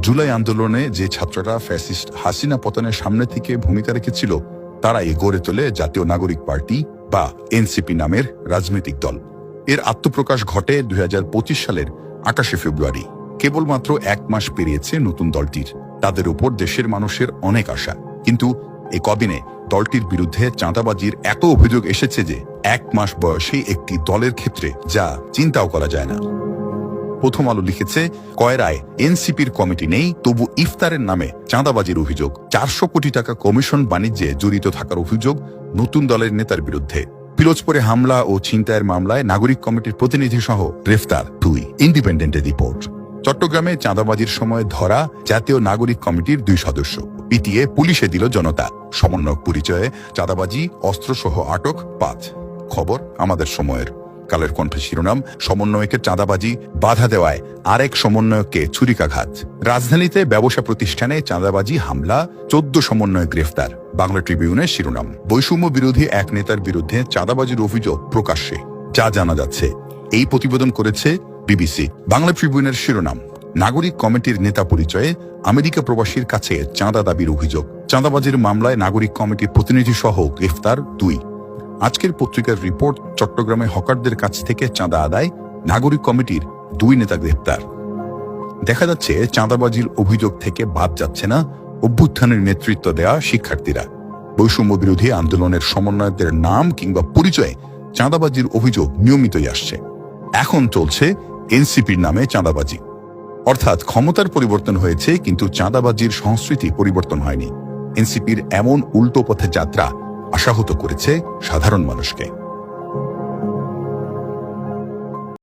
জুলাই আন্দোলনে যে ছাত্ররা ফ্যাসিস্ট হাসিনা পতনের সামনে থেকে ভূমিকা রেখেছিল তারাই গড়ে তোলে জাতীয় নাগরিক পার্টি বা এনসিপি নামের রাজনৈতিক দল। এর আত্মপ্রকাশ ঘটে 2025 সালের 28 ফেব্রুয়ারি। কেবলমাত্র 1 মাস পেরিয়েছে নতুন দলটির। তাদের উপর দেশের মানুষের অনেক আশা, কিন্তু এই কদিনে দলটির বিরুদ্ধে চাঁদাবাজির এত অভিযোগ এসেছে যে 1 মাস বয়সী একটি দলের ক্ষেত্রে যা চিন্তাও করা যায় না। প্রথম আলো লিখেছে, কয়রায় এনসিপির কমিটি নেই, তবু ইফতারের নামে চাঁদাবাজির অভিযোগ। 400 কোটি টাকা কমিশন বাণিজ্যে জড়িত থাকার অভিযোগ নতুন দলের নেতার বিরুদ্ধে। পিরোজপুরে হামলা ও ছিনতাইয়ের মামলায় নাগরিক কমিটির প্রতিনিধি সহ গ্রেফতার 2। ইন্ডিপেন্ডেন্টের রিপোর্ট। চট্টগ্রামে চাঁদাবাজির সময় ধরা জাতীয় নাগরিক কমিটির 2 সদস্য পিটিয়ে পুলিশে দিল জনতা। সমন্বয়ক পরিচয়ে চাঁদাবাজি, অস্ত্রসহ আটক 5। খবর আমাদের সময়ের। কালের কণ্ঠে শিরোনাম, সমন্বয়কের চাঁদাবাজি বাধা দেওয়ায় আরেক সমন্বয়ককে ছুরিকাঘাত। রাজধানীতে ব্যবসা প্রতিষ্ঠানে চাঁদাবাজি হামলা, 14 সমন্বয়ক গ্রেফতার। বাংলা ট্রিবিউনের শিরোনাম, বৈষম্য বিরোধী এক নেতার বিরুদ্ধে চাঁদাবাজির অভিযোগ প্রকাশ্যে, যা জানা যাচ্ছে। এই প্রতিবেদন করেছে বিবিসি। বাংলা ট্রিবিউনের শিরোনাম, নাগরিক কমিটির নেতা পরিচয়ে আমেরিকা প্রবাসীর কাছে চাঁদা দাবির অভিযোগ। চাঁদাবাজির মামলায় নাগরিক কমিটির প্রতিনিধি সহ গ্রেফতার 2। আজকের পত্রিকার রিপোর্ট, চট্টগ্রামে হকারদের কাছ থেকে চাঁদা আদায়, নাগরিক কমিটির 2 নেতা গ্রেফতার। দেখা যাচ্ছে চাঁদাবাজির অভিযোগ থেকে বাদ যাচ্ছে না অভ্যুত্থানের নেতৃত্ব দেওয়া শিক্ষার্থীরা। বৈষম্য বিরোধী আন্দোলনের সমন্বয়কদের নাম কিংবা পরিচয়ে চাঁদাবাজির অভিযোগ নিয়মিতই আসছে। এখন চলছে এনসিপির নামে চাঁদাবাজি। অর্থাৎ ক্ষমতার পরিবর্তন হয়েছে, কিন্তু চাঁদাবাজির সংস্কৃতি পরিবর্তন হয়নি। এনসিপির এমন উল্টো পথে যাত্রা আশাহত করেছে সাধারণ মানুষকে।